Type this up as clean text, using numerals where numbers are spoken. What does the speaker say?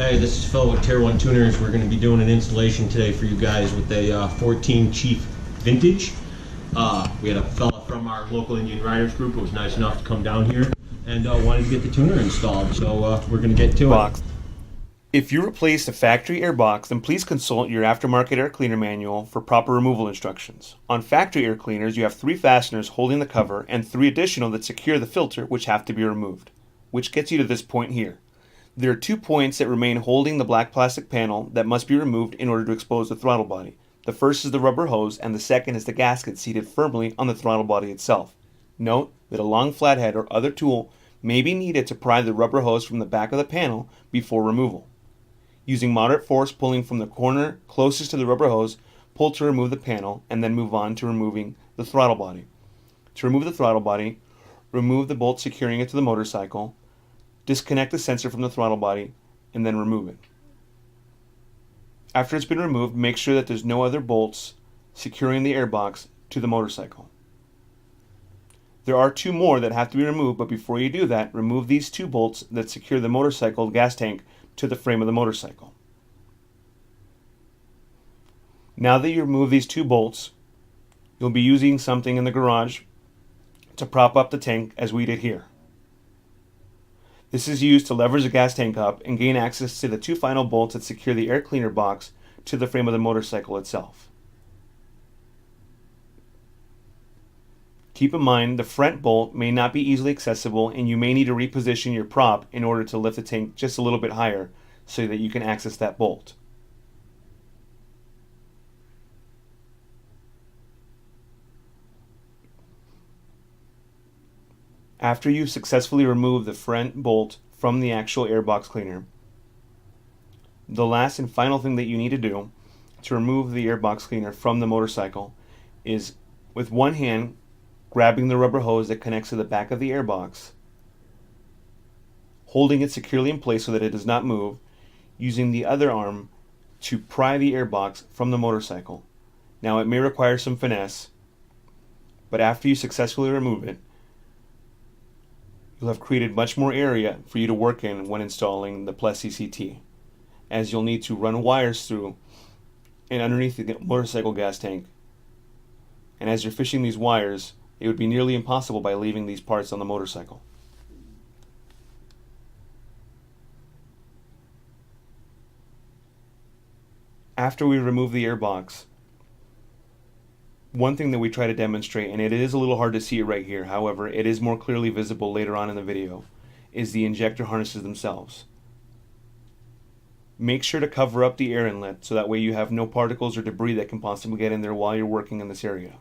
Hey, this is Phil with Tier 1 Tuners. We're going to be doing an installation today for you guys with a 14 Chief Vintage. We had a fella from our local Indian Riders group who was nice enough to come down here and wanted to get the tuner installed, so we're going to get to it. If you replaced a factory air box, then please consult your aftermarket air cleaner manual for proper removal instructions. On factory air cleaners, you have 3 fasteners holding the cover and 3 additional that secure the filter, which have to be removed, which gets you to this point here. There are 2 points that remain holding the black plastic panel that must be removed in order to expose the throttle body. The first is the rubber hose, and the second is the gasket seated firmly on the throttle body itself. Note that a long flathead or other tool may be needed to pry the rubber hose from the back of the panel before removal. Using moderate force pulling from the corner closest to the rubber hose, pull to remove the panel and then move on to removing the throttle body. To remove the throttle body, remove the bolt securing it to the motorcycle, disconnect the sensor from the throttle body, and then remove it. After it's been removed, make sure that there's no other bolts securing the airbox to the motorcycle. There are 2 more that have to be removed, but before you do that, remove these 2 bolts that secure the motorcycle gas tank to the frame of the motorcycle. Now that you remove these 2 bolts, you'll be using something in the garage to prop up the tank as we did here. This is used to leverage the gas tank up and gain access to the 2 final bolts that secure the air cleaner box to the frame of the motorcycle itself. Keep in mind the front bolt may not be easily accessible and you may need to reposition your prop in order to lift the tank just a little bit higher so that you can access that bolt. After you've successfully removed the front bolt from the actual airbox cleaner, the last and final thing that you need to do to remove the airbox cleaner from the motorcycle is, with one hand, grabbing the rubber hose that connects to the back of the airbox, holding it securely in place so that it does not move, using the other arm to pry the airbox from the motorcycle. Now it may require some finesse, but after you successfully remove it, you'll have created much more area for you to work in when installing the Plus CCT, as you'll need to run wires through and underneath the motorcycle gas tank. And as you're fishing these wires, it would be nearly impossible by leaving these parts on the motorcycle. After we remove the airbox, one thing that we try to demonstrate, and it is a little hard to see it right here, however, it is more clearly visible later on in the video, is the injector harnesses themselves. Make sure to cover up the air inlet so that way you have no particles or debris that can possibly get in there while you're working in this area.